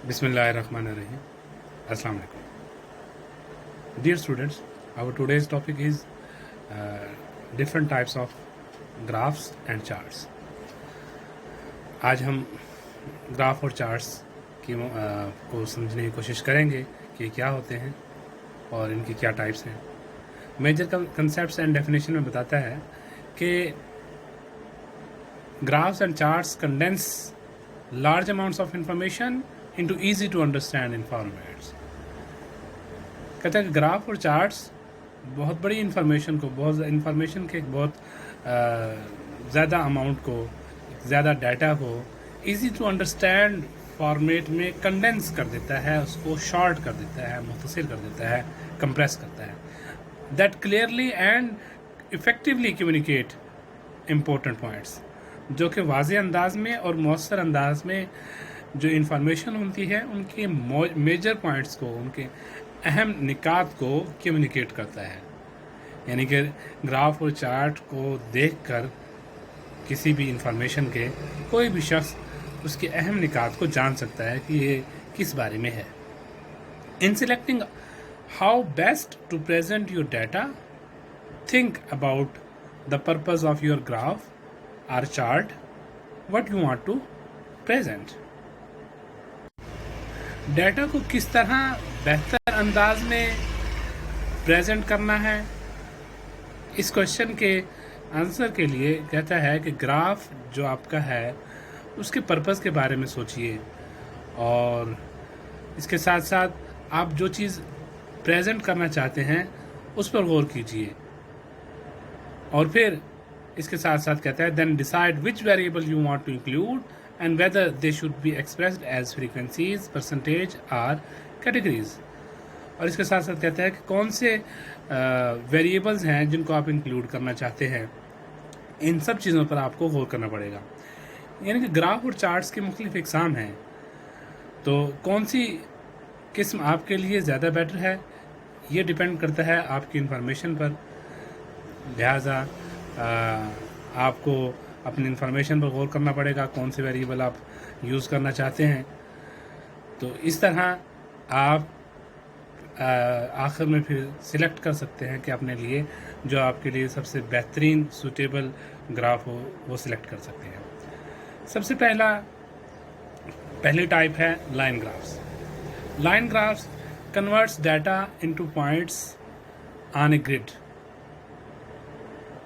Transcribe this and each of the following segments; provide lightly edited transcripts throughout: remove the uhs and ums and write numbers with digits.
Bismillahirrahmanirrahim. Assalamu alaikum. Dear students, our today's topic is different types of graphs and charts. आज हम graph और charts को समझने की कोशिश करेंगे कि क्या होते हैं और इनकी क्या टाइप्स हैं. मेजर कंसेप्ट्स एंड डेफिनेशन में बताता है कि graphs and charts condense large amounts of information into easy to understand in formats. कहता है कि ग्राफ और चार्ट्स बहुत बड़ी इन्फॉर्मेशन को बहुत ज़्यादा अमाउंट को, ज़्यादा डाटा को इजी टू अंडरस्टैंड फॉर्मेट में कंडेंस कर देता है, उसको शॉर्ट कर देता है, मुख्तसर कर देता है, कंप्रेस करता है. That clearly and effectively communicate important points, जो कि वाज़ेह अंदाज में और मौसर अंदाज में जो इन्फॉर्मेशन होती है उनके मेजर पॉइंट्स को, उनके अहम निकात को कम्युनिकेट करता है. यानी कि ग्राफ और चार्ट को देखकर किसी भी इंफॉर्मेशन के कोई भी शख्स उसके अहम निकात को जान सकता है कि ये किस बारे में है. In selecting how best to present your data, think about the purpose of your graph or chart, what you want to present. Data को किस तरह बेहतर अंदाज में प्रेजेंट करना है, इस क्वेश्चन के आंसर के लिए कहता है कि ग्राफ जो आपका है उसके पर्पस के बारे में सोचिए और इसके साथ साथ आप जो चीज़ प्रेजेंट करना चाहते हैं उस पर गौर कीजिए. और फिर इसके साथ साथ कहता है then decide which variable you want to include and whether they should be expressed as frequencies, percentage और कैटेगरीज. और इसके साथ साथ कहता है कि कौन से वेरिएबल्स हैं जिनको आप इंक्लूड करना चाहते हैं. इन सब चीज़ों पर आपको गौर करना पड़ेगा. यानी कि ग्राफ और चार्ट्स के मुख्तलिफ इकसाम हैं, तो कौन सी किस्म आपके लिए ज़्यादा बेटर है ये डिपेंड करता है आपकी इंफॉर्मेशन पर. लिहाजा आपको अपनी इंफॉर्मेशन पर गौर करना पड़ेगा कौन से वेरिएबल आप यूज़ करना चाहते हैं. तो इस तरह आप आखिर में फिर सिलेक्ट कर सकते हैं कि अपने लिए जो आपके लिए सबसे बेहतरीन सूटेबल ग्राफ हो वो सिलेक्ट कर सकते हैं. सबसे पहली टाइप है line graphs. Line graphs converts data into points on a grid.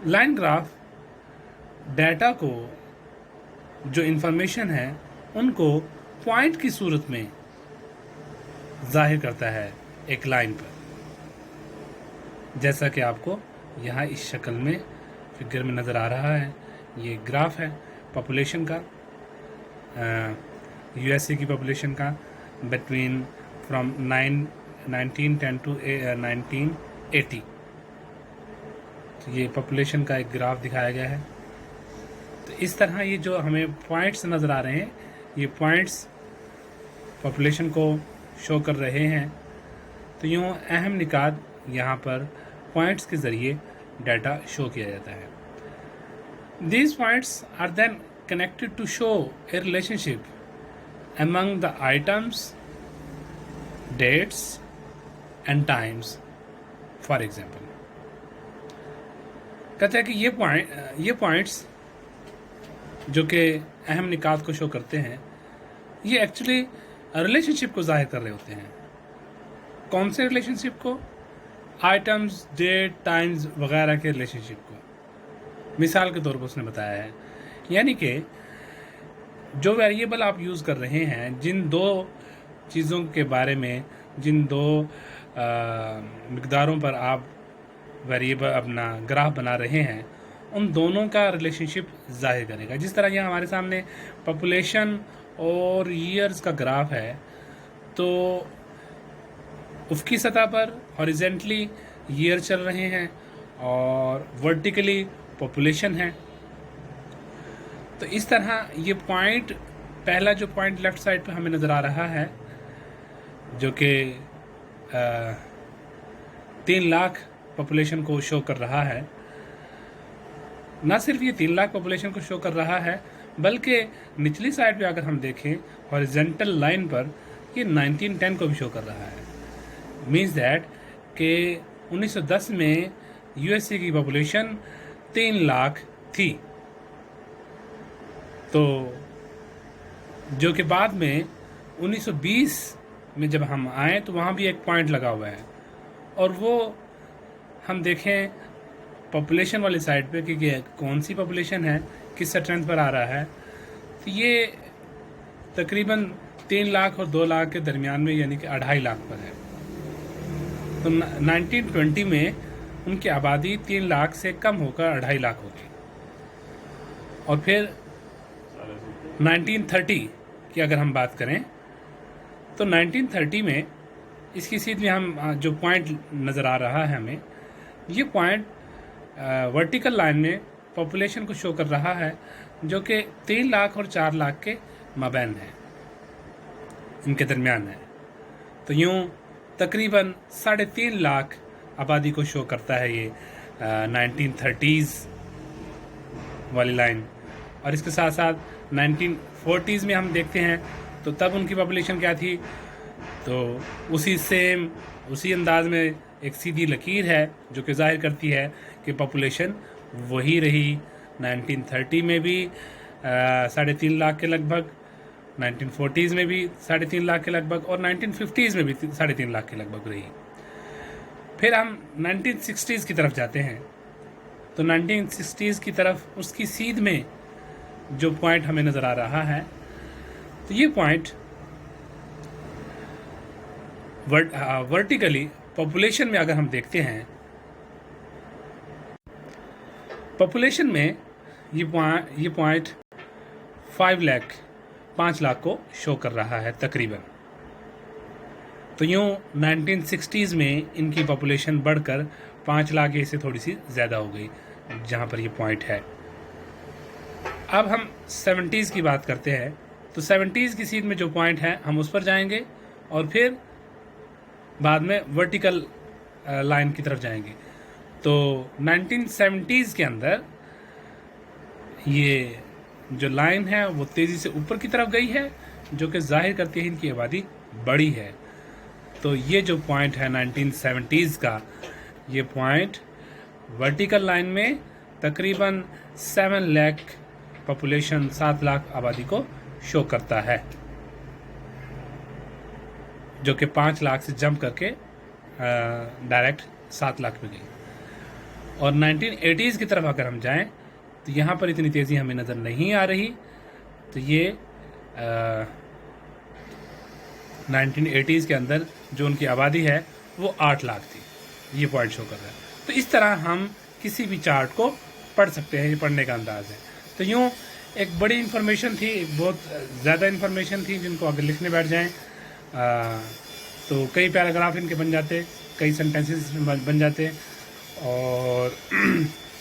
Line graph data को, जो इंफॉर्मेशन है उनको पॉइंट की सूरत में जाहिर करता है एक लाइन पर, जैसा कि आपको यहाँ इस शक्ल में फिगर में नज़र आ रहा है. ये ग्राफ है पॉपुलेशन का, यूएसए की पॉपुलेशन का बिटवीन फ्रॉम 1910 टू 1980. ये पॉपुलेशन का एक ग्राफ दिखाया गया है. तो इस तरह ये जो हमें पॉइंट्स नज़र आ रहे हैं, ये पॉइंट्स पॉपुलेशन को शो कर रहे हैं. तो यूँ अहम निकात यहाँ पर पॉइंट्स के ज़रिए डाटा शो किया जाता है. These points are then connected to show a relationship among the items, dates and times. For example, कहते हैं कि ये पॉइंट्स जो कि अहम निकात को शो करते हैं, ये एक्चुअली रिलेशनशिप को जाहिर कर रहे होते हैं. कौन से रिलेशनशिप को? आइटम्स, डेट, टाइम्स वगैरह के रिलेशनशिप को. मिसाल के तौर पर उसने बताया है, यानी कि जो वेरिएबल आप यूज़ कर रहे हैं, जिन दो चीज़ों के बारे में, जिन दो मिकदारों पर आप वेरिएबल अपना ग्राफ बना रहे हैं, उन दोनों का रिलेशनशिप जाहिर करेगा. जिस तरह यहाँ हमारे सामने पॉपुलेशन और ईयर्स का ग्राफ है, तो उफ़क़ी सतह पर हॉरिजेंटली ईयर चल रहे हैं और वर्टिकली पॉपुलेशन है. तो इस तरह ये पॉइंट, पहला जो पॉइंट लेफ़्ट साइड पे हमें नज़र आ रहा है, जो कि 3 लाख पॉपुलेशन को शो कर रहा है. ना सिर्फ ये 3 लाख पॉपुलेशन को शो कर रहा है, बल्कि निचली साइड पे अगर हम देखें हॉरिजेंटल लाइन पर, ये 1910 को भी शो कर रहा है। मीन्स दैट कि 1910 में यूएसए की पॉपुलेशन 3 लाख थी, तो जो कि बाद में 1920 में जब हम आए तो वहाँ भी एक पॉइंट लगा हुआ है, और वो हम देखें पॉपुलेशन वाली साइड पे कि कौन सी पॉपुलेशन है, किस स्ट्रेंथ पर आ रहा है, तो ये तकरीबन 3 लाख और 2 लाख के दरमियान में, यानी कि 2.5 लाख पर है। तो 1920 में उनकी आबादी 3 लाख से कम होकर 2.5 लाख हो गई। और फिर 1930 की अगर हम बात करें तो 1930 में इसकी सीध में हम जो पॉइंट नज़र आ रहा है हमें, ये पॉइंट वर्टिकल लाइन में पॉपुलेशन को शो कर रहा है, जो कि 3 लाख और 4 लाख के माबैन है, इनके दरमियान है। तो यूँ तकरीबन 3.5 लाख आबादी को शो करता है ये 1930s वाली लाइन। और इसके साथ साथ 1940s में हम देखते हैं तो तब उनकी पॉपुलेशन क्या थी, तो उसी अंदाज में एक सीधी लकीर है जो कि जाहिर करती है कि पॉपुलेशन वही रही 1930 में भी 3.5 लाख के लगभग, 1940s में भी 3.5 लाख के लगभग, और 1950s में भी 3.5 लाख के लगभग रही। फिर हम 1960s की तरफ जाते हैं, तो 1960s की तरफ उसकी सीध में जो पॉइंट हमें नज़र आ रहा है, तो ये पॉइंट वर्टिकली पॉपुलेशन में अगर हम देखते हैं, पॉपुलेशन में ये पॉइंट 5 लाख को शो कर रहा है तकरीबन। तो यूँ 1960s में इनकी पॉपुलेशन बढ़कर 5 लाख से थोड़ी सी ज़्यादा हो गई, जहाँ पर ये पॉइंट है। अब हम 70s की बात करते हैं, तो 70s की सीध में जो पॉइंट है हम उस पर जाएंगे, और फिर बाद में वर्टिकल लाइन की तरफ जाएंगे। तो 1970s के अंदर ये जो लाइन है वो तेज़ी से ऊपर की तरफ गई है, जो कि जाहिर करती है इनकी आबादी बड़ी है। तो ये जो पॉइंट है 1970s का, ये पॉइंट वर्टिकल लाइन में तकरीबन 7 लाख पॉपुलेशन, 7 लाख आबादी को शो करता है, जो कि 5 लाख से जंप करके डायरेक्ट 7 लाख पे गई। और 1980s की तरफ अगर हम जाएं तो यहाँ पर इतनी तेज़ी हमें नज़र नहीं आ रही। तो ये 1980s के अंदर जो उनकी आबादी है वो 8 लाख थी, ये पॉइंट शो कर रहा है। तो इस तरह हम किसी भी चार्ट को पढ़ सकते हैं, ये पढ़ने का अंदाज़ है। तो यूँ एक बड़ी इन्फॉर्मेशन थी, बहुत ज़्यादा इन्फॉर्मेशन थी, जिनको अगर लिखने बैठ जाएं तो कई पैराग्राफ इनके बन जाते, कई सेंटेंसेस बन जाते, और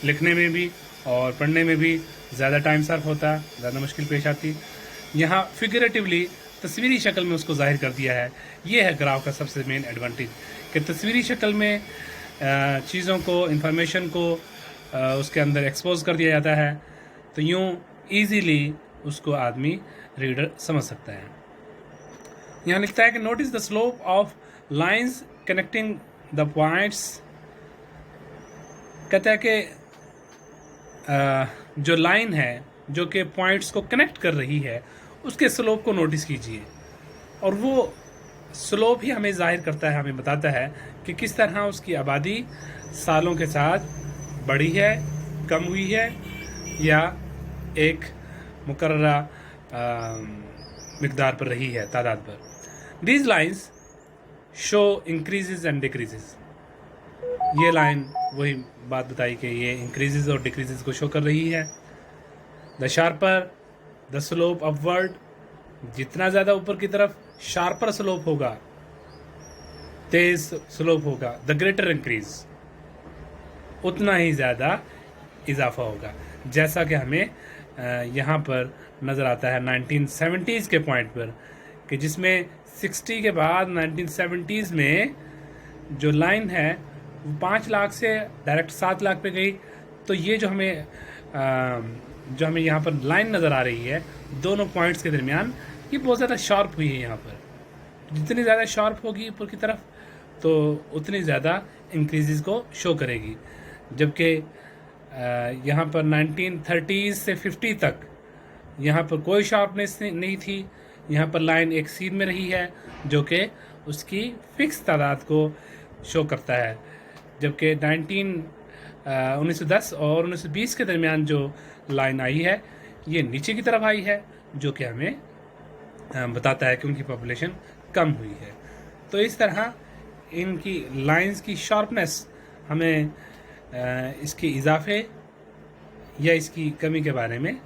लिखने में भी और पढ़ने में भी ज़्यादा टाइम सर्फ होता, ज़्यादा मुश्किल पेश आती। यहाँ फिगरेटिवली तस्वीरी शक्ल में उसको जाहिर कर दिया है। ये है ग्राफ का सबसे मेन एडवांटेज, कि तस्वीरी शक्ल में चीज़ों को, इंफॉर्मेशन को उसके अंदर एक्सपोज कर दिया जाता है, तो यूँ ईज़िली उसको आदमी रीडर समझ सकता है। यहाँ लिखता है कि notice the slope of lines connecting the points. कहता है कि जो लाइन है जो कि पॉइंट्स को कनेक्ट कर रही है, उसके स्लोप को नोटिस कीजिए, और वो स्लोप ही हमें जाहिर करता है, हमें बताता है कि किस तरह उसकी आबादी सालों के साथ बढ़ी है, कम हुई है, या एक मुकर्ररा मिकदार पर रही है, तादाद पर। These lines show increases and decreases. ये लाइन वही बात बताई कि ये इंक्रीजेज और डिक्रीजेज को शो कर रही है। The sharper the slope upward, जितना ज़्यादा ऊपर की तरफ शार्पर स्लोप होगा, तेज स्लोप होगा, द ग्रेटर इंक्रीज, उतना ही ज़्यादा इजाफा होगा। जैसा कि हमें यहाँ पर नज़र आता है 1970s के पॉइंट पर, कि जिसमें 60 के बाद 1970s में जो लाइन है 5 लाख से डायरेक्ट 7 लाख पे गई। तो ये जो हमें यहाँ पर लाइन नज़र आ रही है दोनों पॉइंट्स के दरमियान, ये बहुत ज़्यादा शार्प हुई है यहाँ पर। जितनी ज़्यादा शार्प होगी ऊपर की तरफ तो उतनी ज़्यादा इंक्रीजेस को शो करेगी। जबकि यहाँ पर 1930s से 50 तक यहाँ पर कोई शार्पनेस नहीं थी। यहाँ पर लाइन एक सीध में रही है जो कि उसकी फिक्स तादाद को शो करता है। जबकि 1910 और 1920 के दरमियान जो लाइन आई है ये नीचे की तरफ आई है, जो कि हमें बताता है कि उनकी पॉपुलेशन कम हुई है। तो इस तरह इनकी लाइंस की शार्पनेस हमें इसके इजाफे या इसकी कमी के बारे में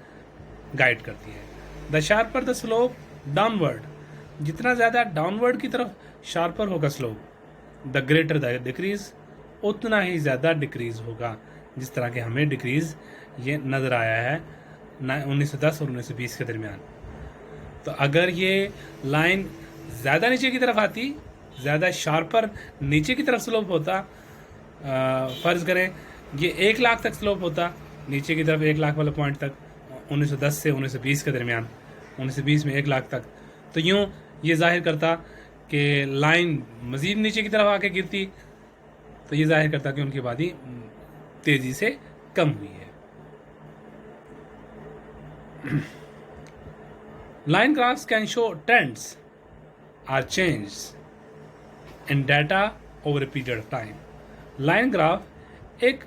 गाइड करती है। The sharper the slope downward, जितना ज़्यादा डाउनवर्ड की तरफ शार्पर होगा slope, the greater the decrease, उतना ही ज़्यादा डिक्रीज होगा। जिस तरह के हमें डिक्रीज ये नज़र आया है 1910 और 1920 के दरमियान। तो अगर ये लाइन ज़्यादा नीचे की तरफ आती, ज़्यादा शार्पर नीचे की तरफ स्लोप होता, फ़र्ज़ करें ये 1 लाख तक स्लोप होता नीचे की तरफ, 1 लाख वाला पॉइंट तक 1910 से 1920 के दरमियान, 1920 में 1 लाख तक, तो यूँ ये जाहिर करता कि लाइन मज़ीद नीचे की तरफ आके गिरती, तो ये जाहिर करता कि उनकी आबादी तेज़ी से कम हुई है। Line graphs can show trends or change in data over a period of time. Line graph एक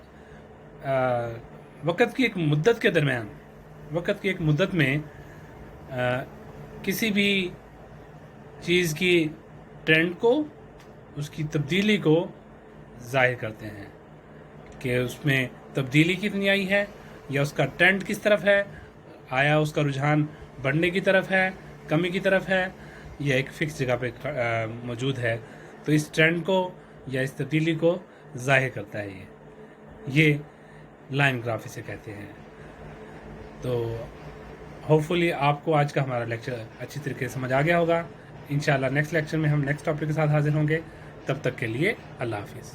वक़्त की एक मुद्दत के दरमियान, वक़्त की एक मुद्दत में किसी भी चीज़ की ट्रेंड को, उसकी तब्दीली को ज़ाहिर करते हैं कि उसमें तब्दीली कितनी आई है या उसका ट्रेंड किस तरफ है, आया उसका रुझान बढ़ने की तरफ है, कमी की तरफ है, या एक फ़िक्स जगह पे मौजूद है। तो इस ट्रेंड को या इस तब्दीली को ज़ाहिर करता है ये लाइन ग्राफ इसे कहते हैं। तो होपफुली आपको आज का हमारा लेक्चर अच्छी तरीके से समझ आ गया होगा। इंशाल्लाह नेक्स्ट लेक्चर में हम नेक्स्ट टॉपिक के साथ हाजिर होंगे। तब तक के लिए अल्लाह हाफिज़।